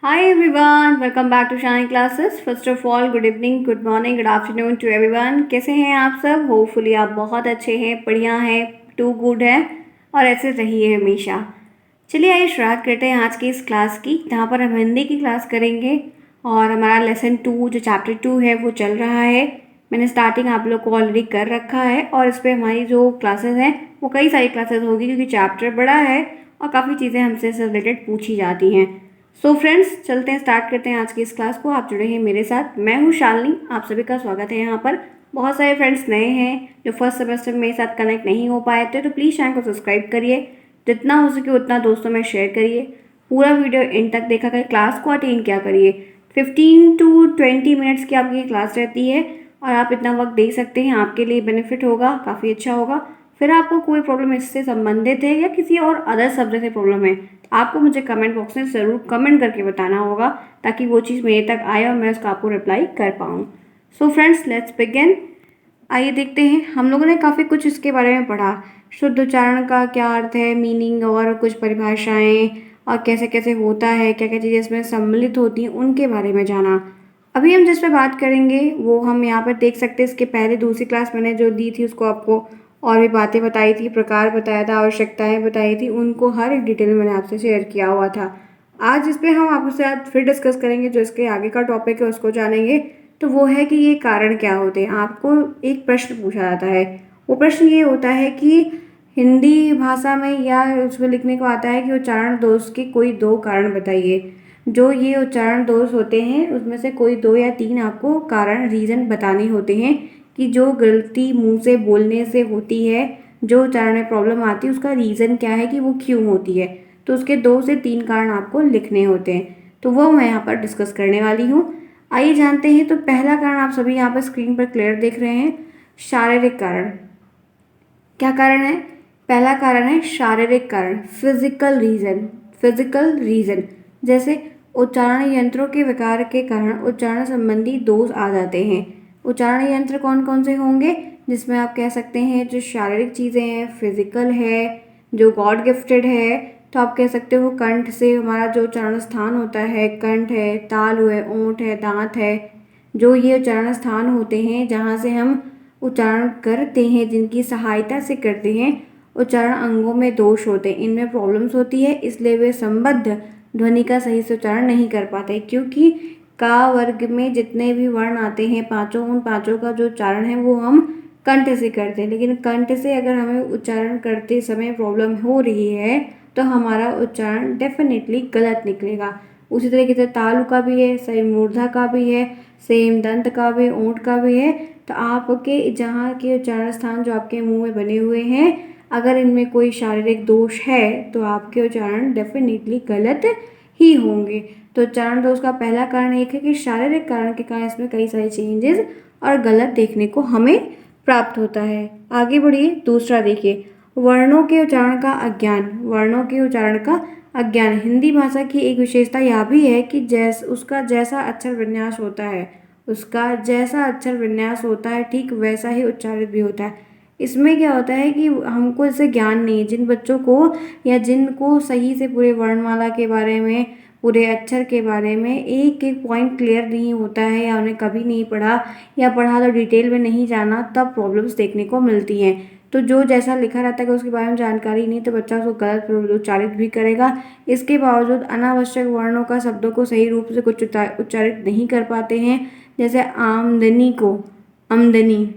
Hi everyone, welcome back to Shine Classes. First of all, good evening, good morning, good afternoon to everyone. कैसे हैं आप सब? Hopefully आप बहुत अच्छे हैं, बढ़िया हैं, टू गुड हैं और ऐसे रहिए हमेशा। चलिए आइए शुरुआत करते हैं आज की इस क्लास की, जहाँ पर हम हिंदी की क्लास करेंगे और हमारा लेसन 2 जो चैप्टर 2 है वो चल रहा है। मैंने स्टार्टिंग आप लोग को ऑलरेडी कर रखा है और इस पर हमारी जो क्लासेस हैं वो कई सारी क्लासेस होगी क्योंकि चैप्टर बड़ा है और काफ़ी चीज़ें हमसे इससे रिलेटेड पूछी जाती हैं। सो फ्रेंड्स, चलते हैं, स्टार्ट करते हैं आज की इस क्लास को। आप जुड़े हैं मेरे साथ, मैं हूँ शालिनी, आप सभी का स्वागत है यहाँ पर। बहुत सारे फ्रेंड्स नए हैं जो फर्स्ट सेमेस्टर में मेरे साथ कनेक्ट नहीं हो पाए थे, तो प्लीज़ चैनल को सब्सक्राइब करिए, जितना हो सके उतना दोस्तों में शेयर करिए, पूरा वीडियो एंड तक देखा करिए, क्लास को अटेंड क्या करिए। 15 to 20 मिनट्स की आपकी क्लास रहती है और आप इतना वक्त दे सकते हैं, आपके लिए बेनिफिट होगा, काफ़ी अच्छा होगा। फिर आपको कोई प्रॉब्लम इससे संबंधित है या किसी और अदर सब्जेक्ट से प्रॉब्लम है, आपको मुझे कमेंट बॉक्स में ज़रूर कमेंट करके बताना होगा ताकि वो चीज़ मेरे तक आए और मैं उसका आपको रिप्लाई कर पाऊँ। So friends, let's begin. आइए देखते हैं, हम लोगों ने काफ़ी कुछ इसके बारे में पढ़ा। शुद्ध उच्चारण का क्या अर्थ है, मीनिंग और कुछ परिभाषाएं और कैसे कैसे होता है, क्या क्या चीज़ें इसमें सम्मिलित होती हैं, उनके बारे में जाना। अभी हम जिस पे बात करेंगे वो हम यहाँ पर देख सकते हैं। इसके पहले दूसरी क्लास मैंने जो दी थी उसको आपको और भी बातें बताई थी, प्रकार बताया था, आवश्यकताएं बताई थी, उनको हर एक डिटेल मैंने आपसे शेयर किया हुआ था। आज इस पे हम आपसे आज फिर डिस्कस करेंगे, जो इसके आगे का टॉपिक है उसको जानेंगे। तो वो है कि ये कारण क्या होते हैं। आपको एक प्रश्न पूछा जाता है, वो प्रश्न ये होता है कि हिंदी भाषा में या उसमें लिखने को आता है कि उच्चारण दोष के कोई 2 कारण बताइए। जो ये उच्चारण दोष होते हैं उसमें से कोई 2 या 3 आपको कारण, रीज़न बताने होते हैं कि जो गलती मुंह से बोलने से होती है, जो उच्चारण में प्रॉब्लम आती है, उसका रीज़न क्या है कि वो क्यों होती है। तो उसके 2 से 3 कारण आपको लिखने होते हैं, तो वो मैं यहाँ पर डिस्कस करने वाली हूँ। आइए जानते हैं। तो पहला कारण आप सभी यहाँ पर स्क्रीन पर क्लियर देख रहे हैं, शारीरिक कारण। क्या कारण है? पहला कारण है शारीरिक कारण, फिजिकल रीज़न। फिजिकल रीज़न जैसे उच्चारण यंत्रों के विकार के कारण उच्चारण संबंधी दोष आ जाते हैं। उच्चारण यंत्र कौन कौन से होंगे? जिसमें आप कह सकते हैं जो शारीरिक चीज़ें हैं, फिजिकल है, जो गॉड गिफ्टेड है, तो आप कह सकते हो कंठ से हमारा जो उच्चारण स्थान होता है, कंठ है, तालु है, ओंठ है, दांत है, जो ये उच्चारण स्थान होते हैं जहाँ से हम उच्चारण करते हैं, जिनकी सहायता से करते हैं, उच्चारण अंगों में दोष होते हैं, इनमें प्रॉब्लम्स होती है, इसलिए वे संबद्ध ध्वनि का सही से उच्चारण नहीं कर पाते। क्योंकि का वर्ग में जितने भी वर्ण आते हैं पांचों, उन पांचों का जो उच्चारण है वो हम कंठ से करते हैं, लेकिन कंठ से अगर हमें उच्चारण करते समय प्रॉब्लम हो रही है तो हमारा उच्चारण डेफिनेटली गलत निकलेगा। उसी तरीके से तालु का भी है, सेम मूर्धा का भी है, सेम दंत का भी, ऊंट का भी है। तो आपके जहाँ के उच्चारण स्थान जो आपके मुंह में बने हुए हैं, अगर इनमें कोई शारीरिक दोष है तो आपके उच्चारण डेफिनेटली गलत ही होंगे। तो उच्चारण दोष का पहला कारण एक है कि शारीरिक कारण के कारण इसमें कई सारे चेंजेस और गलत देखने को हमें प्राप्त होता है। आगे बढ़िए, दूसरा देखिए, वर्णों के उच्चारण का अज्ञान। वर्णों के उच्चारण का अज्ञान हिंदी भाषा की एक विशेषता यह भी है कि उसका जैसा अक्षर विन्यास होता है, उसका जैसा अक्षर विन्यास होता है ठीक वैसा ही उच्चारित भी होता है। इसमें क्या होता है कि हमको इससे ज्ञान नहीं है, जिन बच्चों को या जिनको सही से पूरे वर्णमाला के बारे में, पूरे अक्षर के बारे में एक एक पॉइंट क्लियर नहीं होता है, या उन्हें कभी नहीं पढ़ा या पढ़ा तो डिटेल में नहीं जाना, तब प्रॉब्लम्स देखने को मिलती हैं। तो जो जैसा लिखा रहता है कि उसके बारे में जानकारी नहीं, तो बच्चा उसको गलत उच्चारित भी करेगा। इसके बावजूद अनावश्यक वर्णों का शब्दों को सही रूप से कुछ उच्चारित नहीं कर पाते हैं। जैसे आमदनी को आमदनी,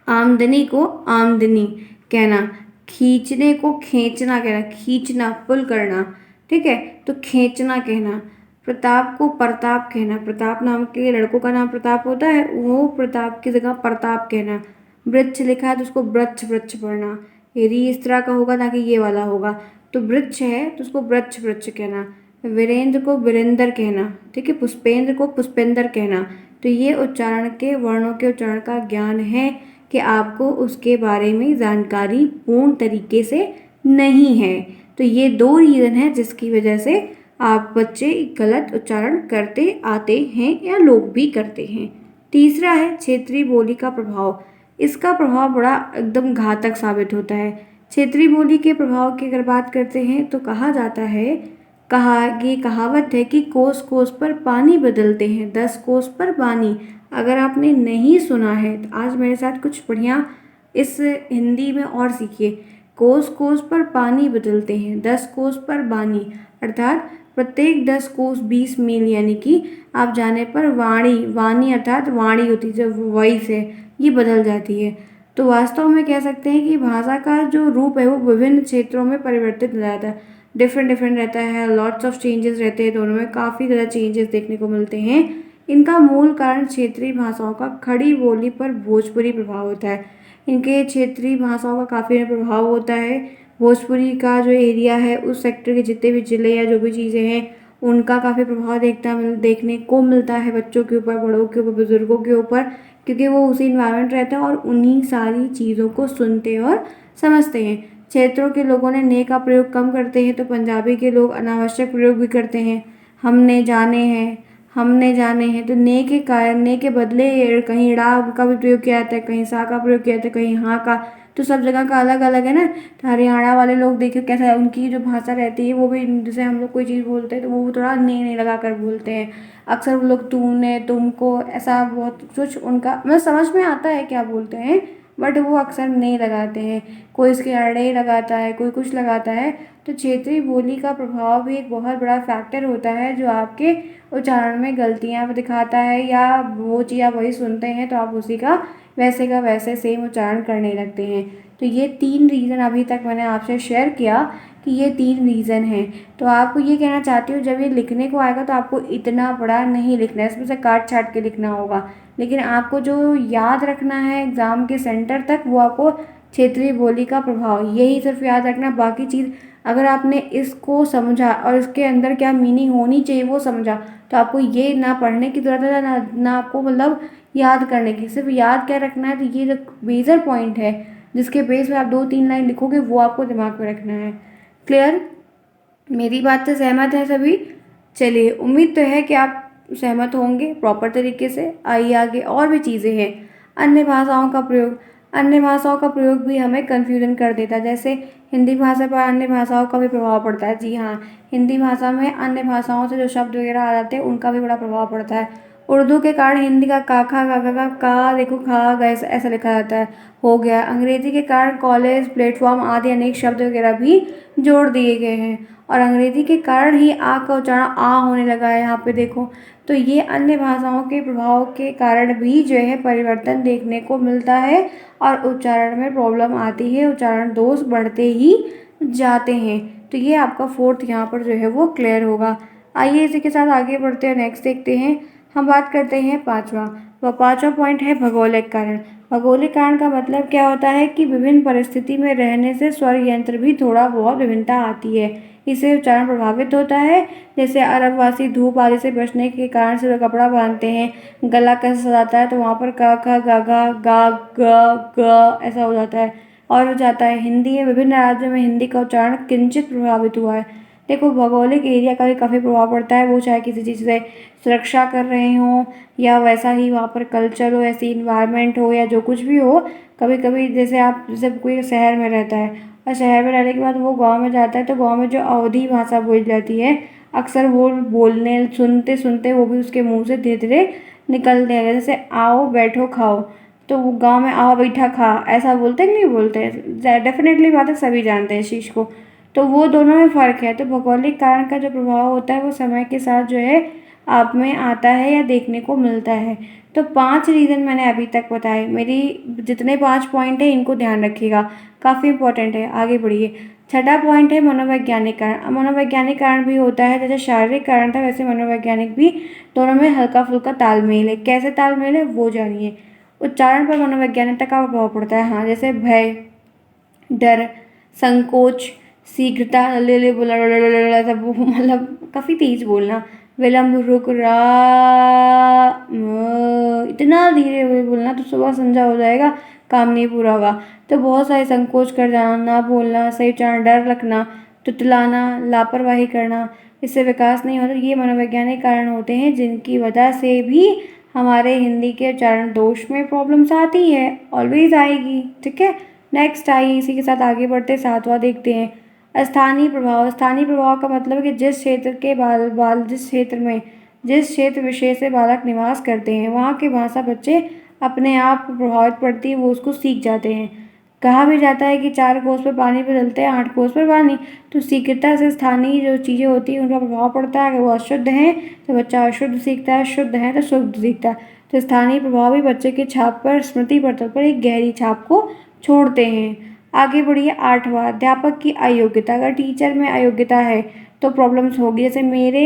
आमदनी को आमदनी कहना, खींचने को खींचना कहना, खींचना पुल करना, ठीक है, तो खींचना कहना। प्रताप को प्रताप कहना, प्रताप नाम के लड़कों का नाम प्रताप होता है, वो प्रताप की जगह प्रताप कहना। वृक्ष लिखा है तो उसको वृक्ष वृक्ष पढ़ना, ये री इस तरह का होगा ताकि ये वाला होगा। तो वृक्ष है तो उसको वृक्ष वृक्ष कहना। वीरेंद्र को वीरेंद्र कहना, ठीक है, पुष्पेंद्र को पुष्पेंद्र कहना। तो ये उच्चारण के, वर्णों के उच्चारण का ज्ञान है कि आपको उसके बारे में जानकारी पूर्ण तरीके से नहीं है। तो ये 2 रीज़न है जिसकी वजह से आप बच्चे गलत उच्चारण करते आते हैं या लोग भी करते हैं। तीसरा है क्षेत्रीय बोली का प्रभाव। इसका प्रभाव बड़ा एकदम घातक साबित होता है। क्षेत्रीय बोली के प्रभाव की अगर बात करते हैं तो कहा जाता है ये कहावत है कि कोस कोस पर पानी बदलते हैं, 10 कोस पर पानी। अगर आपने नहीं सुना है तो आज मेरे साथ कुछ बढ़िया इस हिंदी में और सीखिए। कोस कोस पर पानी बदलते हैं, 10 कोस पर बानी, अर्थात प्रत्येक 10 कोस 20 मील, यानी कि आप जाने पर वाणी अर्थात वाणी होती है, जो वॉइस है, ये बदल जाती है। तो वास्तव में कह सकते हैं कि भाषा का जो रूप है वो विभिन्न क्षेत्रों में परिवर्तित हो जाता है, डिफरेंट रहता है, लॉट्स ऑफ चेंजेस रहते हैं, दोनों में काफ़ी ज़्यादा चेंजेस देखने को मिलते हैं। इनका मूल कारण क्षेत्रीय भाषाओं का खड़ी बोली पर भोजपुरी प्रभाव होता है। इनके क्षेत्रीय भाषाओं का काफ़ी प्रभाव होता है। भोजपुरी का जो एरिया है, उस सेक्टर के जितने भी ज़िले या जो भी चीज़ें हैं, उनका काफ़ी प्रभाव देखने को मिलता है बच्चों के ऊपर, बड़ों के ऊपर, बुज़ुर्गों के ऊपर, क्योंकि वो उसी इन्वायरमेंट रहता है और उन्हीं सारी चीज़ों को सुनते और समझते हैं। क्षेत्रों के लोगों ने ने का प्रयोग कम करते हैं, तो पंजाबी के लोग अनावश्यक प्रयोग भी करते हैं। हमने जाने हैं, तो ने के कारण, ने के बदले कहीं ड़ा का भी प्रयोग किया जाता है, कहीं सा का प्रयोग किया जाता है, कहीं हाँ का। तो सब जगह का अलग अलग है ना। तो हरियाणा वाले लोग देखिए कैसा उनकी जो भाषा रहती है, वो भी जैसे हम लोग कोई चीज़ बोलते हैं तो वो थोड़ा ने नहीं लगा कर बोलते हैं। अक्सर वो लोग तूने, तुमको, ऐसा बहुत कुछ उनका मतलब समझ में आता है क्या बोलते हैं, बट वो अक्सर नहीं लगाते हैं। कोई इसके अड़े लगाता है, कोई कुछ लगाता है। तो क्षेत्रीय बोली का प्रभाव भी एक बहुत बड़ा फैक्टर होता है, जो आपके उच्चारण में गलतियाँ दिखाता है, या वो चीज़ आप वही सुनते हैं तो आप उसी का वैसे सेम उच्चारण करने लगते हैं। तो ये 3 रीज़न अभी तक मैंने आपसे शेयर किया कि ये 3 रीज़न हैं। तो आपको ये कहना चाहती हूँ, जब ये लिखने को आएगा तो आपको इतना बड़ा नहीं लिखना है, इसमें से काट छाट के लिखना होगा। लेकिन आपको जो याद रखना है एग्ज़ाम के सेंटर तक, वो आपको क्षेत्रीय बोली का प्रभाव, यही सिर्फ याद रखना। बाकी चीज़ अगर आपने इसको समझा और इसके अंदर क्या मीनिंग होनी चाहिए वो समझा, तो आपको ये ना पढ़ने की ज़रूरत है, ना आपको मतलब याद करने की। सिर्फ याद क्या रखना है, तो ये जो मेजर पॉइंट है जिसके बेस पे आप 2-3 लाइन लिखोगे, वो आपको दिमाग में रखना है। क्लियर? मेरी बात से सहमत है सभी? चलिए, उम्मीद तो है कि आप सहमत होंगे प्रॉपर तरीके से। आइए आगे, और भी चीज़ें हैं। अन्य भाषाओं का प्रयोग भी हमें कन्फ्यूजन कर देता है। जैसे हिंदी भाषा पर अन्य भाषाओं का भी प्रभाव पड़ता है। जी हाँ, हिंदी भाषा में अन्य भाषाओं से जो शब्द वगैरह आ जाते हैं, उनका भी बड़ा प्रभाव पड़ता है। उर्दू के कारण हिंदी का का खा का देखो खा गा ऐसा लिखा जाता है, हो गया। अंग्रेजी के कारण कॉलेज, प्लेटफॉर्म आदि अनेक शब्द वगैरह भी जोड़ दिए गए हैं, और अंग्रेजी के कारण ही आ का उच्चारण आ होने लगा है, यहाँ पे देखो। तो ये अन्य भाषाओं के प्रभाव के कारण भी जो है परिवर्तन देखने को मिलता है, और उच्चारण में प्रॉब्लम आती है, उच्चारण दोष बढ़ते ही जाते हैं। तो ये आपका 4th यहाँ पर जो है वो क्लियर होगा। आइए इसी के साथ आगे बढ़ते हैं, नेक्स्ट देखते हैं। हम बात करते हैं 5वां। वह 5वां पॉइंट है भौगोलिक कारण। भौगोलिक कारण का मतलब क्या होता है कि विभिन्न परिस्थिति में रहने से स्वर यंत्र भी थोड़ा बहुत विभिन्नता आती है, इससे उच्चारण प्रभावित होता है। जैसे अरबवासी धूप आदि से बचने के कारण से कपड़ा बांधते हैं, गला कैसा सजाता है, तो वहाँ पर का खा गा गा गा ग ऐसा हो जाता है और हो जाता है। हिंदी है, विभिन्न राज्यों में हिंदी का उच्चारण किंचित प्रभावित हुआ है। देखो, भौगोलिक एरिया का भी काफ़ी प्रभाव पड़ता है। वो चाहे किसी चीज़ से सुरक्षा कर रहे हों, या वैसा ही वहाँ पर कल्चर हो, ऐसी इन्वायरमेंट हो, या जो कुछ भी हो। कभी कभी जैसे कोई शहर में रहता है, और शहर में रहने के बाद वो गांव में जाता है, तो गांव में जो अवधी भाषा बोली जाती है, अक्सर वो बोलने सुनते सुनते वो भी उसके मुंह से धीरे धीरे निकलते हैं। जैसे आओ बैठो खाओ, तो वो गांव में आओ बैठा खा ऐसा बोलते हैं कि नहीं बोलते हैं? डेफिनेटली बात है, सभी जानते हैं इस चीज़ को। तो वो दोनों में फ़र्क है। तो भौगोलिक कारण का जो प्रभाव होता है वो समय के साथ जो है आप में आता है या देखने को मिलता है। तो 5 रीज़न मैंने अभी तक बताए। मेरी जितने 5 पॉइंट हैं इनको ध्यान रखिएगा, काफ़ी इंपॉर्टेंट है। आगे बढ़िए। 6वां पॉइंट है मनोवैज्ञानिक कारण। मनोवैज्ञानिक कारण भी होता है, जैसे शारीरिक कारण था वैसे मनोवैज्ञानिक भी, दोनों में हल्का फुल्का तालमेल है। कैसे तालमेल है वो जानिए। उच्चारण पर मनोवैज्ञानिकता का प्रभाव पड़ता है। हाँ, जैसे भय, डर, संकोच, शीघ्रता, ले बोला ऐसा मतलब काफ़ी तेज बोलना, विलंब, रुक, इतना धीरे हुए बोलना तो सुबह संध्या हो जाएगा, काम नहीं पूरा होगा। तो बहुत सारे संकोच कर जाना, ना बोलना, सही उच्चारण, डर रखना, तुतलाना, लापरवाही करना, इससे विकास नहीं होता। ये मनोवैज्ञानिक कारण होते हैं जिनकी वजह से भी हमारे हिंदी के उच्चारण दोष में प्रॉब्लम्स आती है, ऑलवेज आएगी। ठीक है, नेक्स्ट आइए इसी के साथ आगे बढ़ते 7वां देखते हैं। स्थानीय प्रभाव का मतलब है कि जिस क्षेत्र के जिस क्षेत्र विशेष से बालक निवास करते हैं वहाँ की भाषा बच्चे अपने आप प्रभावित पड़ती है, वो उसको सीख जाते हैं। कहा भी जाता है कि 4 कोस पर पानी बदलते हैं, 8 कोस पर पानी। तो शीघ्रता से स्थानीय जो चीज़ें होती हैं उनका प्रभाव पड़ता है। अगर वो अशुद्ध हैं तो बच्चा अशुद्ध सीखता है, शुद्ध है तो शुद्ध सीखता है। तो स्थानीय प्रभाव भी बच्चे की छाप पर, स्मृति पटल पर एक गहरी छाप को छोड़ते हैं। आगे बढ़िए 8वां, अध्यापक की अयोग्यता। अगर टीचर में अयोग्यता है तो प्रॉब्लम्स होगी। जैसे मेरे,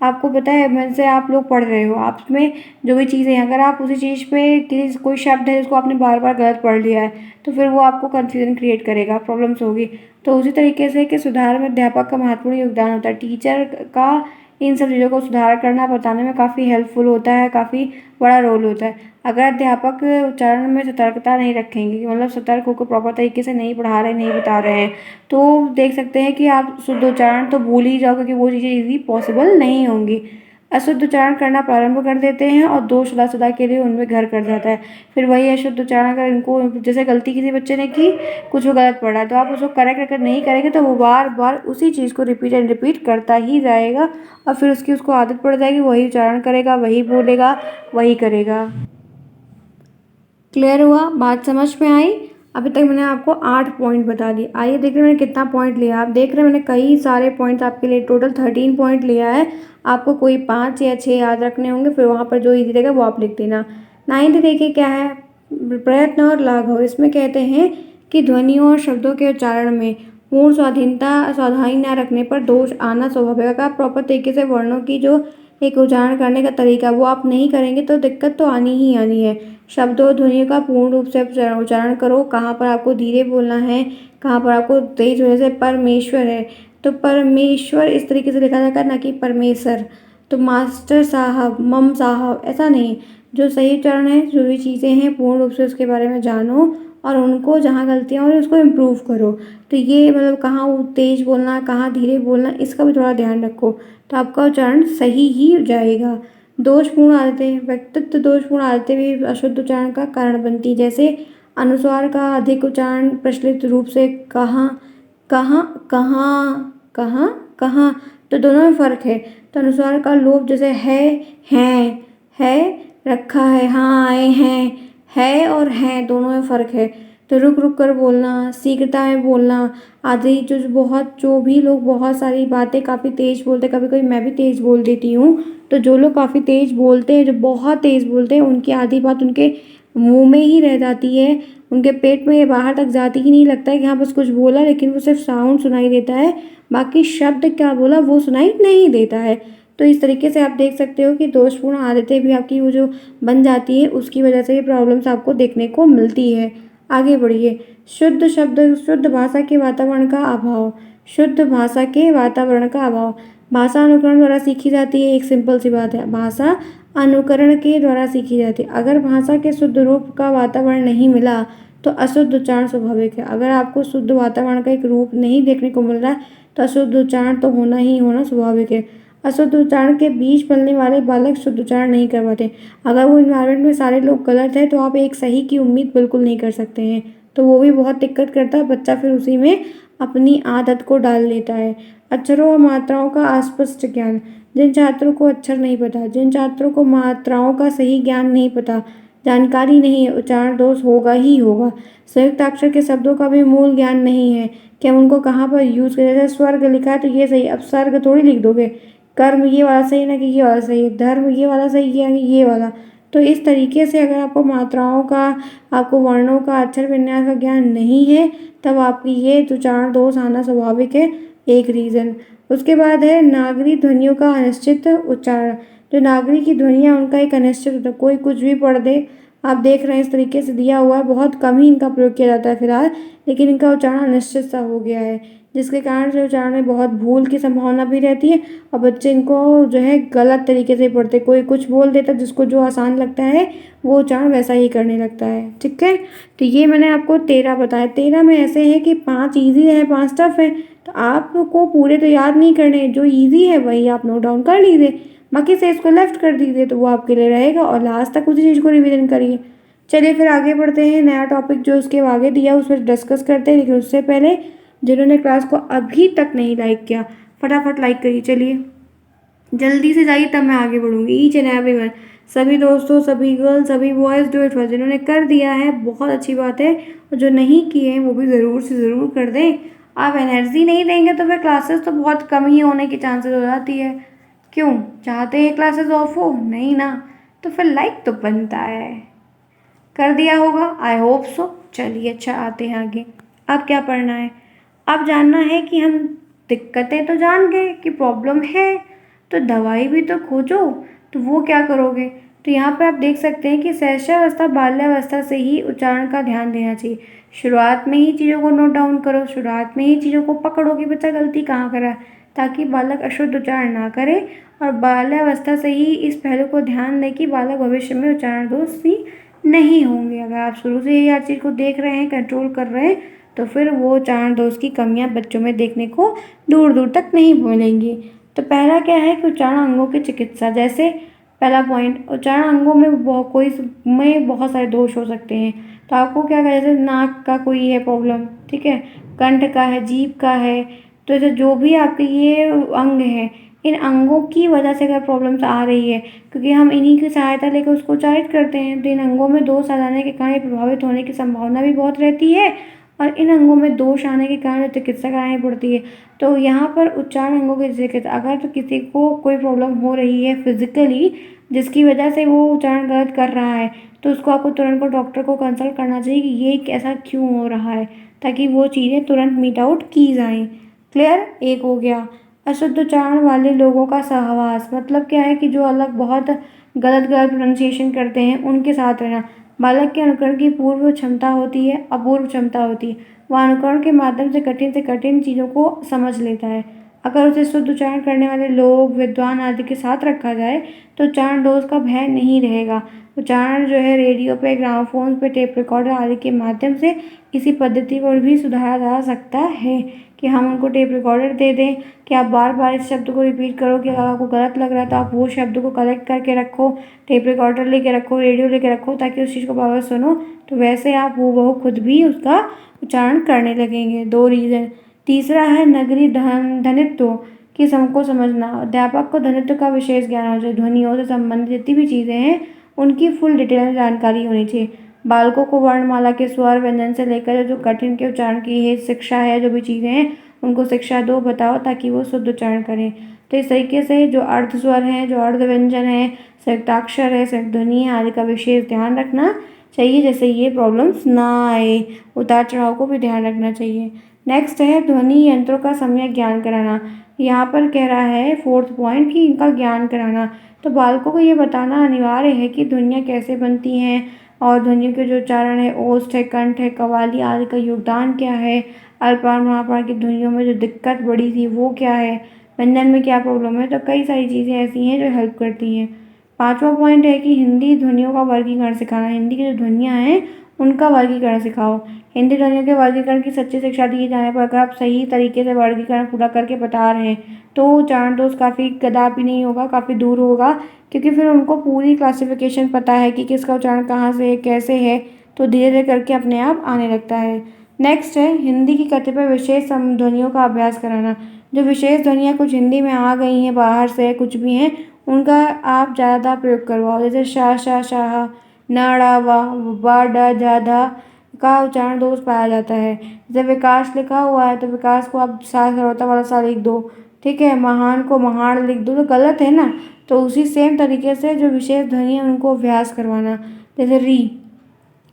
आपको पता है, मेरे से आप लोग पढ़ रहे हो, आप में जो भी चीज़ें हैं, अगर आप उसी चीज़ पे किसी कोई शब्द है जिसको आपने बार बार गलत पढ़ लिया है तो फिर वो आपको कन्फ्यूजन क्रिएट करेगा, प्रॉब्लम्स होगी। तो उसी तरीके से कि सुधार में अध्यापक का महत्वपूर्ण योगदान होता है। टीचर का इन सब चीज़ों को सुधार करना बताने में काफ़ी हेल्पफुल होता है, काफ़ी बड़ा रोल होता है। अगर अध्यापक उच्चारण में सतर्कता नहीं रखेंगे, मतलब सतर्क होकर प्रॉपर तरीके से नहीं पढ़ा रहे, नहीं बता रहे हैं, तो देख सकते हैं कि आप शुद्ध उच्चारण तो भूल ही जाओ, क्योंकि वो चीज़ें ईज़ी पॉसिबल नहीं होंगी। अशुद्ध उच्चारण करना प्रारंभ कर देते हैं और दोष सदा के लिए उनमें घर कर जाता है। फिर वही अशुद्ध उच्चारण, अगर इनको जैसे गलती किसी बच्चे ने की, कुछ वो गलत पढ़ा, तो आप उसको करेक्ट अगर नहीं करेंगे तो वो बार बार उसी चीज़ को रिपीट एंड रिपीट करता ही जाएगा और फिर उसको आदत पड़ जाएगी, वही उच्चारण करेगा, वही बोलेगा, वही करेगा। क्लियर हुआ? बात समझ में आई? अभी तक मैंने आपको 8 पॉइंट बता दिए। आइए देख रहे हैं मैंने कितना पॉइंट लिया। आप देख रहे हैं मैंने कई सारे पॉइंट्स आपके लिए, टोटल 13 पॉइंट लिया है। आपको कोई 5 या 6 याद रखने होंगे, फिर वहाँ पर जो ईजी रहेगा वो आप लिख देना। 9th देखिए क्या है, प्रयत्न और लाघव। इसमें कहते हैं कि ध्वनियों और शब्दों के उच्चारण में पूर्ण सावधानी न रखने पर दोष आना स्वाभाविक है। अगर आप प्रॉपर तरीके से वर्णों की जो एक उच्चारण करने का तरीका वो आप नहीं करेंगे तो दिक्कत तो आनी ही आनी है। शब्दों और ध्वनियों का पूर्ण रूप से उच्चारण करो। कहाँ पर आपको धीरे बोलना है, कहाँ पर आपको तेज होने से, परमेश्वर है तो परमेश्वर इस तरीके से लिखा जाएगा, ना कि परमेश्वर। तो मास्टर साहब, मम साहब, ऐसा नहीं। जो सही उच्चारण है, जो भी चीज़ें हैं पूर्ण रूप से उसके बारे में जानो और उनको जहाँ गलतियाँ हो रही उसको इम्प्रूव करो। तो ये मतलब कहाँ तेज बोलना, कहाँ धीरे बोलना, इसका भी थोड़ा ध्यान रखो, तो आपका उच्चारण सही ही हो जाएगा। दोषपूर्ण आदतें, व्यक्तित्व दोषपूर्ण आदतें भी अशुद्ध उच्चारण का कारण बनती, जैसे अनुस्वार का अधिक उच्चारण, प्रचलित रूप से कहाँ कहाँ कहाँ कहाँ कहाँ, तो दोनों में फ़र्क है। तो अनुस्वार का लोप, जैसे है रखा है, हाँ आए हैं, है और हैं दोनों में फ़र्क है। तो रुक रुक कर बोलना, शीघ्रता में बोलना आदि, जो भी लोग बहुत सारी बातें काफ़ी तेज़ बोलते हैं, कभी कभी मैं भी तेज़ बोल देती हूँ, तो जो लोग काफ़ी तेज़ बोलते हैं, जो बहुत तेज़ बोलते हैं, उनकी आधी बात उनके मुंह में ही रह जाती है, उनके पेट में ये बाहर तक जाती ही नहीं, लगता है कि हाँ बस कुछ बोला, लेकिन वो सिर्फ साउंड सुनाई देता है, बाकी शब्द क्या बोला वो सुनाई नहीं देता है। तो इस तरीके से आप देख सकते हो कि दोषपूर्ण आदतें भी आपकी वो जो बन जाती है, उसकी वजह से ये प्रॉब्लम्स आपको देखने को मिलती है। आगे बढ़िए, शुद्ध शब्द, शुद्ध भाषा के वातावरण का अभाव। शुद्ध भाषा के वातावरण का अभाव, भाषा अनुकरण द्वारा सीखी जाती है। एक सिंपल सी बात है, भाषा अनुकरण के द्वारा सीखी जाती है। अगर भाषा के शुद्ध रूप का वातावरण नहीं मिला तो अशुद्ध उच्चारण स्वाभाविक है। अगर आपको शुद्ध वातावरण का एक रूप नहीं देखने को मिल रहा है तो अशुद्ध उच्चारण तो होना ही होना स्वाभाविक है। अशुद्ध उच्चारण के बीच पलने वाले बालक शुद्ध उच्चारण नहीं कर पाते। अगर वो इन्वायरमेंट में सारे लोग गलत हैं तो आप एक सही की उम्मीद बिल्कुल नहीं कर सकते हैं, तो वो भी बहुत दिक्कत करता है। बच्चा फिर उसी में अपनी आदत को डाल लेता है। अक्षरों और मात्राओं का अस्पष्ट ज्ञान, जिन छात्रों को अक्षर नहीं पता, जिन छात्रों को मात्राओं का सही ज्ञान नहीं पता, जानकारी नहीं है, उच्चारण दोष होगा ही होगा। संयुक्त अक्षर के शब्दों का भी मूल ज्ञान नहीं है कि हम उनको कहाँ पर यूज़ करें। जैसे स्वर्ग लिखा है तो ये सही, अब सर्ग थोड़ी लिख दोगे, कर्म ये वाला सही ना कि ये वाला सही है, धर्म ये वाला सही है कि ये वाला। तो इस तरीके से अगर आपको मात्राओं का, आपको वर्णों का, अक्षर विन्यास का ज्ञान नहीं है, तब आपकी ये उच्चारण दोष आना स्वाभाविक है, एक रीज़न। उसके बाद है नागरी ध्वनियों का अनिश्चित उच्चारण। जो नागरी की ध्वनियाँ, उनका एक अनिश्चित होता है, कोई कुछ भी पढ़ दे। आप देख रहे हैं इस तरीके से दिया हुआ है, बहुत कम ही इनका प्रयोग किया जाता है फिलहाल, लेकिन इनका उच्चारण अनिश्चित सा हो गया है, जिसके कारण जो उच्चारण में बहुत भूल की संभावना भी रहती है और बच्चे इनको जो है गलत तरीके से पढ़ते। कोई कुछ बोल देता है, जिसको जो आसान लगता है वो उच्चारण वैसा ही करने लगता है। ठीक है, तो ये मैंने आपको 13 बताया। 13 में ऐसे है कि 5 ईजी है, 5 टफ है, तो आपको पूरे तो याद नहीं करने, जो ईजी है वही आप नोट डाउन कर लीजिए, बाकी से इसको लेफ्ट कर दीजिए, तो वो आपके लिए रहेगा और लास्ट तक उसी चीज़ को रिवीजन करिए। चलिए फिर आगे बढ़ते हैं, नया टॉपिक जो उसके आगे दिया उस पर डिस्कस करते हैं, लेकिन उससे पहले जिन्होंने क्लास को अभी तक नहीं लाइक किया, फटाफट लाइक करिए। चलिए जल्दी से जाइए, तब मैं आगे बढ़ूंगी। ईच एंड एवरीवन, सभी दोस्तों, सभी गर्ल्स, सभी बॉयज़, डू इट फर्स्ट। जिन्होंने कर दिया है बहुत अच्छी बात है, और जो नहीं किए हैं वो भी ज़रूर से ज़रूर कर दें। आप एनर्जी नहीं देंगे तो फिर क्लासेस तो बहुत कम ही होने की चांसेस हो जाती है। क्यों चाहते हैं क्लासेस ऑफ हो? नहीं ना, तो फिर लाइक तो बनता है। कर दिया होगा, आई होप सो। चलिए अच्छा, आते हैं आगे। अब क्या पढ़ना है? अब जानना है कि हम दिक्कतें तो जान गए कि प्रॉब्लम है, तो दवाई भी तो खोजो। तो वो क्या करोगे? तो यहाँ पे आप देख सकते हैं कि शैशवावस्था बाल्यावस्था से ही उच्चारण का ध्यान देना चाहिए। शुरुआत में ही चीज़ों को नोट डाउन करो, शुरुआत में ही चीज़ों को पकड़ो कि बच्चा गलती कहाँ करा, ताकि बालक अशुद्ध उच्चारण ना करे। और बाल्यावस्था से ही इस पहलू को ध्यान दें कि बालक भविष्य में उच्चारण दोषी नहीं होंगे। अगर आप शुरू से ही हर चीज़ को देख रहे हैं, कंट्रोल कर रहे हैं, तो फिर वो उच्चारण दोष की कमियां बच्चों में देखने को दूर दूर तक नहीं मिलेंगी। तो पहला क्या है कि उच्चारण अंगों की चिकित्सा। जैसे पहला पॉइंट, उच्चारण अंगों में बहुत सारे दोष हो सकते हैं। तो आपको क्या करें, जैसे नाक का कोई है प्रॉब्लम, ठीक है, कंठ का है, जीभ का है, तो जैसे जो भी आपके ये अंग है, इन अंगों की वजह से अगर प्रॉब्लम्स आ रही है, क्योंकि हम इन्हीं की सहायता लेकर उसको उच्चारित करते हैं, तो इन अंगों में दोष आ जाने के कारण प्रभावित होने की संभावना भी बहुत रहती है, और इन अंगों में दोष आने के कारण चिकित्सा करानी पड़ती है। तो यहाँ पर उच्चारण अंगों की चिकित्सा, अगर तो किसी को कोई प्रॉब्लम हो रही है फिजिकली, जिसकी वजह से वो उच्चारण गलत कर रहा है, तो उसको आपको तुरंत को डॉक्टर को कंसल्ट करना चाहिए कि ये ऐसा क्यों हो रहा है, ताकि वो चीज़ें तुरंत मीट आउट की जाएं। क्लियर? एक हो गया। अशुद्ध उच्चारण वाले लोगों का सहवास, मतलब क्या है कि जो अलग बहुत गलत गलत प्रोनाउंसिएशन करते हैं उनके साथ रहना। बालक के अनुकरण की पूर्व क्षमता होती है, अपूर्व क्षमता होती है। वह अनुकरण के माध्यम से कठिन चीज़ों को समझ लेता है। अगर उसे शुद्ध उच्चारण करने वाले लोग, विद्वान आदि के साथ रखा जाए, तो उच्चारण दोष का भय नहीं रहेगा। उच्चारण जो है रेडियो पे, ग्रामोफोन पे, टेप रिकॉर्डर आदि के माध्यम से इसी पद्धति पर भी सुधारा जा सकता है, कि हम उनको टेप रिकॉर्डर दे दें कि आप बार बार इस शब्द को रिपीट करो, कि अगर आपको गलत लग रहा है तो आप वो शब्द को कलेक्ट करके रखो, टेप रिकॉर्डर लेके रखो, रेडियो लेके रखो, ताकि उस चीज़ को बार बार सुनो, तो वैसे आप वो खुद भी उसका उच्चारण करने लगेंगे। 2 रीज़न। तीसरा है नगरी ध्वनित्व की को समझना। अध्यापक को ध्वनित्व का विशेष ज्ञान होना चाहिए। ध्वनियों से संबंधित जितनी भी चीज़ें हैं उनकी फुल डिटेल में जानकारी होनी चाहिए। बालकों को वर्णमाला के स्वर व्यंजन से लेकर जो कठिन के उच्चारण की है शिक्षा है, जो भी चीज़ें हैं उनको शिक्षा दो, बताओ, ताकि वो शुद्ध उच्चारण करें। तो इस तरीके से जो अर्ध स्वर हैं, जो अर्ध व्यंजन है, संयुक्ताक्षर है, संयुक्त ध्वनि है आदि का विशेष ध्यान रखना चाहिए, जैसे ये प्रॉब्लम्स ना आए। उतार चढ़ाव को भी ध्यान रखना चाहिए। नेक्स्ट है ध्वनि यंत्रों का सम्यक ज्ञान कराना। यहाँ पर कह रहा है 4th पॉइंट कि इनका ज्ञान कराना। तो बालकों को ये बताना अनिवार्य है कि ध्वनियाँ कैसे बनती हैं, और ध्वनियों के जो उच्चारण है, ओष्ठ है, कंठ है, कव्वाली आदि का योगदान क्या है, अल्पार महापार की ध्वनियों में जो दिक्कत बड़ी थी वो क्या है, व्यंजन में क्या प्रॉब्लम है। तो कई सारी चीज़ें ऐसी हैं जो हेल्प करती हैं। 5वां पॉइंट है कि हिंदी ध्वनियों का वर्गीकरण सिखाना। हिंदी की जो ध्वनियाँ हैं उनका वर्गीकरण सिखाओ। हिंदी ध्वनियों के वर्गीकरण की सच्ची शिक्षा दिए जाने पर अगर आप सही तरीके से वर्गीकरण पूरा करके बता रहे हैं, तो उच्चारण दोष काफ़ी कदापि नहीं होगा, काफ़ी दूर होगा, क्योंकि फिर उनको पूरी क्लासिफिकेशन पता है कि किसका उच्चारण कहाँ से है, कैसे है, तो धीरे धीरे करके अपने आप आने लगता है। नेक्स्ट है हिंदी की कतिपय विशेष ध्वनियों का अभ्यास कराना। जो विशेष ध्वनियाँ कुछ हिंदी में आ गई हैं, बाहर से कुछ भी हैं, उनका आप ज़्यादा प्रयोग करवाओ। जैसे शाह शाह शाह, न ड़ा वाह, बा डा जा धा का उच्चारण दोष पाया जाता है। जैसे विकास लिखा हुआ है तो विकास को आप सा सरलता वाला सा लिख दो, ठीक है, महान को महान लिख दो, तो गलत है ना। तो उसी सेम तरीके से जो विशेष ध्वनि है उनको अभ्यास करवाना। जैसे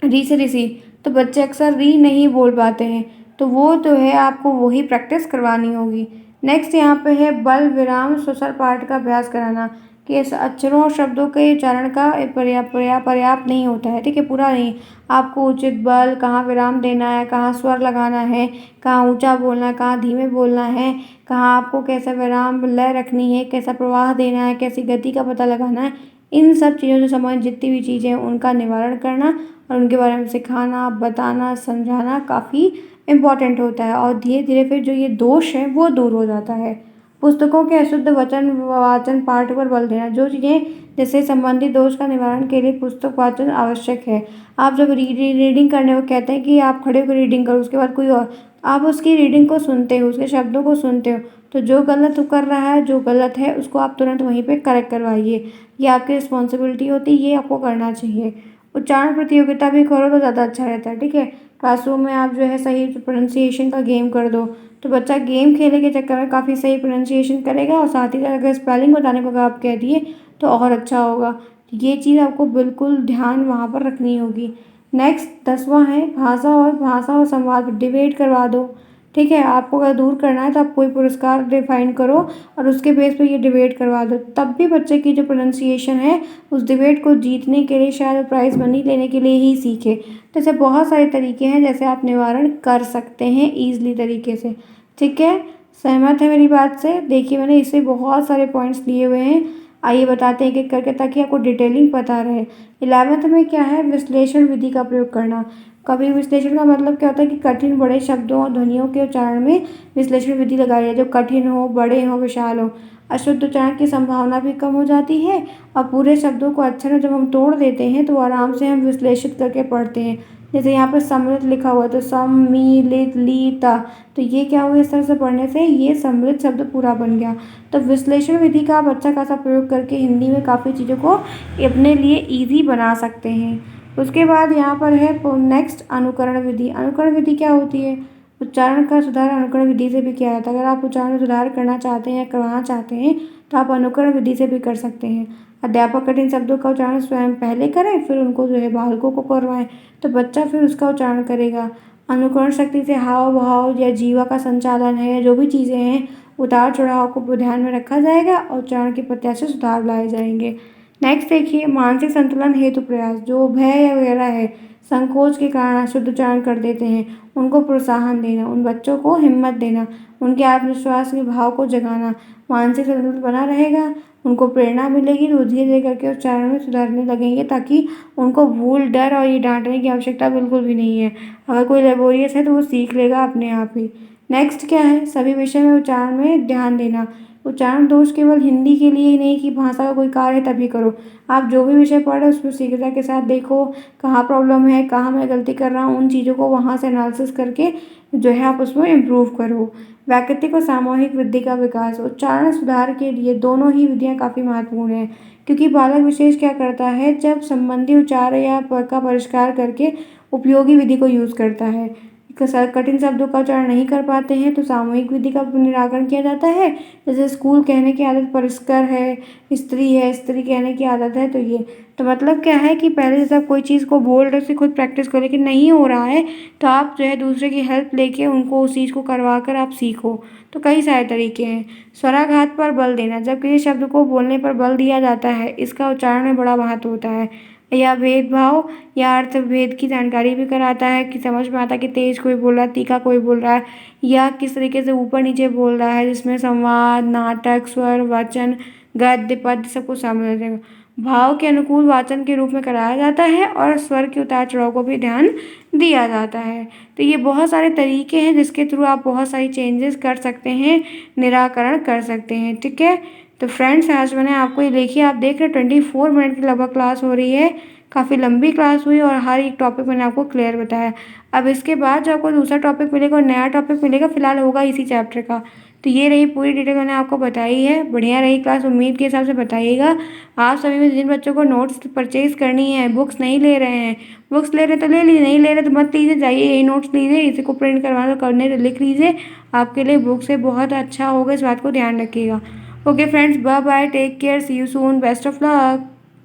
री से ऋषि, तो बच्चे अक्सर री नहीं बोल पाते हैं, तो वो तो है आपको वही प्रैक्टिस करवानी होगी। नेक्स्ट यहाँ पे है बल विराम स्वसर पाठ का अभ्यास कराना, कि इस अक्षरों और शब्दों के उच्चारण का पर्याप्त नहीं होता है, ठीक है, पूरा नहीं। आपको उचित बल, कहाँ विराम देना है, कहाँ स्वर लगाना है, कहाँ ऊंचा बोलना है, कहाँ धीमे बोलना है, कहाँ आपको कैसा विराम लय रखनी है, कैसा प्रवाह देना है, कैसी गति का पता लगाना है, इन सब चीज़ों से संबंधित जितनी भी चीज़ें हैं उनका निवारण करना और उनके बारे में सिखाना, बताना, समझाना काफ़ी इम्पॉर्टेंट होता है। और धीरे धीरे फिर जो ये दोष है वो दूर हो जाता है। पुस्तकों के अशुद्ध वचन वाचन पाठ पर बल देना। जो चीज़ें जैसे संबंधित दोष का निवारण के लिए पुस्तक वाचन आवश्यक है। आप जब रीडिंग करने को कहते हैं कि आप खड़े होकर रीडिंग करो, उसके बाद कोई और, आप उसकी रीडिंग को सुनते हो, उसके शब्दों को सुनते हो, तो जो गलत वो कर रहा है, जो गलत है, उसको आप तुरंत वहीं पे करेक्ट करवाइए। ये आपकी रिस्पॉन्सिबिलिटी होती है, ये आपको करना चाहिए। उच्चारण प्रतियोगिता भी करो तो ज़्यादा अच्छा रहता है, ठीक है। क्लासरूम में आप जो है सही प्रोनाउंसिएशन का गेम कर दो, तो बच्चा गेम खेलने के चक्कर में काफ़ी सही प्रोनाउंसिएशन करेगा, और साथ ही साथ अगर स्पेलिंग बताने को अगर आप कह दिए तो और अच्छा होगा। ये चीज़ आपको बिल्कुल ध्यान वहाँ पर रखनी होगी। नेक्स्ट 10वां है भाषा और संवाद डिबेट करवा दो, ठीक है। आपको अगर दूर करना है तो आप कोई पुरस्कार डिफाइन करो और उसके बेस पे ये डिबेट करवा दो, तब भी बच्चे की जो प्रोनाउंसिएशन है उस डिबेट को जीतने के लिए, शायद प्राइज़ मनी लेने के लिए ही सीखे। तो ऐसे बहुत सारे तरीके हैं जैसे आप निवारण कर सकते हैं ईज़िली तरीके से, ठीक है। सहमत है मेरी बात से? देखिए मैंने इससे बहुत सारे पॉइंट्स लिए हुए हैं, आइए बताते हैं एक-एक करके ताकि आपको डिटेलिंग पता रहे। 11th में क्या है, विश्लेषण विधि का प्रयोग करना। कभी विश्लेषण का मतलब क्या होता है कि कठिन बड़े शब्दों और ध्वनियों के उच्चारण में विश्लेषण विधि लगाई जाए, जो कठिन हो, बड़े हो, विशाल हो। अशुद्ध उच्चारण की संभावना भी कम हो जाती है, और पूरे शब्दों को अक्षर में जब हम तोड़ देते हैं तो आराम से हम विश्लेषित करके पढ़ते हैं। जैसे यहाँ पर सम्मिलित लिखा हुआ है तो सम्मिलित लीता, तो ये क्या हुआ, इस तरह से पढ़ने से ये सम्मिलित शब्द पूरा बन गया। तो विश्लेषण विधि का आप अच्छा खासा प्रयोग करके हिंदी में काफ़ी चीज़ों को अपने लिए ईजी बना सकते हैं। उसके बाद यहाँ पर है नेक्स्ट अनुकरण विधि। अनुकरण विधि क्या होती है? उच्चारण का सुधार अनुकरण विधि से भी किया जाता है। अगर आप उच्चारण में सुधार करना चाहते हैं या करवाना चाहते हैं तो आप अनुकरण विधि से भी कर सकते हैं। अध्यापक कठिन शब्दों का उच्चारण स्वयं पहले करें, फिर उनको जो है बालकों को करवाएं, तो बच्चा फिर उसका उच्चारण करेगा। अनुकरण शक्ति से हाव भाव या जीवा का संचालन है, या जो भी चीज़ें हैं उतार चढ़ाव को ध्यान में रखा जाएगा और उच्चारण की प्रत्याशा से सुधार लाए जाएंगे। नेक्स्ट देखिए, मानसिक संतुलन हेतु प्रयास। जो भय वगैरह है, संकोच के कारण अशुद्ध उच्चारण कर देते हैं, उनको प्रोत्साहन देना, उन बच्चों को हिम्मत देना, उनके आत्मविश्वास के भाव को जगाना। मानसिक संतुलन बना रहेगा, उनको प्रेरणा मिलेगी तो धीरे धीरे करके उच्चारण में सुधारने लगेंगे, ताकि उनको भूल, डर और ये डांटने की आवश्यकता बिल्कुल भी नहीं है। अगर कोई लेबोरियस है तो वो सीख लेगा अपने आप ही। नेक्स्ट क्या है, सभी विषय में उच्चारण में ध्यान देना। उच्चारण दोष केवल हिंदी के लिए ही नहीं कि भाषा का कोई कार्य है तभी करो। आप जो भी विषय पढ़ रहे हो उसमें शीघ्रता के साथ देखो कहाँ प्रॉब्लम है, कहाँ मैं गलती कर रहा हूँ, उन चीज़ों को वहाँ से एनालिसिस करके जो है आप उसमें इम्प्रूव करो। वैकल्पिक और सामूहिक वृद्धि का विकास। उच्चारण सुधार के लिए दोनों ही विधियाँ काफ़ी महत्वपूर्ण हैं, क्योंकि बालक विशेष क्या करता है, जब संबंधी उच्चार या पद का परिष्कार करके उपयोगी विधि को यूज़ करता है। कठिन शब्दों का उच्चारण नहीं कर पाते हैं तो सामूहिक विधि का निराकरण किया जाता है। जैसे स्कूल कहने की आदत परिष्कार है, स्त्री कहने की आदत है, तो ये तो मतलब क्या है कि पहले जैसे आप कोई चीज़ को बोल रहे हो उसे खुद प्रैक्टिस करो, लेकिन नहीं हो रहा है तो आप जो है दूसरे की हेल्प लेके उनको उस चीज़ को करवा कर आप सीखो। तो कई सारे तरीके हैं। स्वराघात पर बल देना। जब किसी शब्द को बोलने पर बल दिया जाता है, इसका उच्चारण में बड़ा महत्व होता है। या भेदभाव या अर्थभेद की जानकारी भी कराता है, कि समझ में आता है कि तेज कोई बोल रहा है, तीखा कोई बोल रहा है, या किस तरीके से ऊपर नीचे बोल रहा है, जिसमें संवाद, नाटक, स्वर, वचन, गद्य, पद्य सब कुछ शामिल हो जाएगा। भाव के अनुकूल वाचन के रूप में कराया जाता है और स्वर के उतार चढ़ाव को भी ध्यान दिया जाता है। तो ये बहुत सारे तरीके हैं जिसके थ्रू आप बहुत सारी चेंजेस कर सकते हैं, निराकरण कर सकते हैं, ठीक है। तो फ्रेंड्स, आज मैंने आपको ये देखिए, आप देख रहे 24 मिनट की लगभग क्लास हो रही है, काफ़ी लंबी क्लास हुई और हर एक टॉपिक मैंने आपको क्लियर बताया। अब इसके बाद जो आपको दूसरा टॉपिक मिलेगा और नया टॉपिक मिलेगा, फिलहाल होगा इसी चैप्टर का। तो ये रही पूरी डिटेल मैंने आपको बताई है। बढ़िया रही क्लास, उम्मीद के हिसाब से बताइएगा। आप सभी में जिन बच्चों को नोट्स परचेज़ करनी है, बुक्स नहीं ले रहे हैं, बुक्स ले रहे तो ले लीजिए, नहीं ले रहे तो मत लीजिए, जाइए यही नोट्स लीजिए, इसी को प्रिंट करवाना करने तो लिख लीजिए, आपके लिए बुक से बहुत अच्छा होगा, इस बात को ध्यान रखिएगा। Okay friends, bye bye, take care, see you soon, best of luck.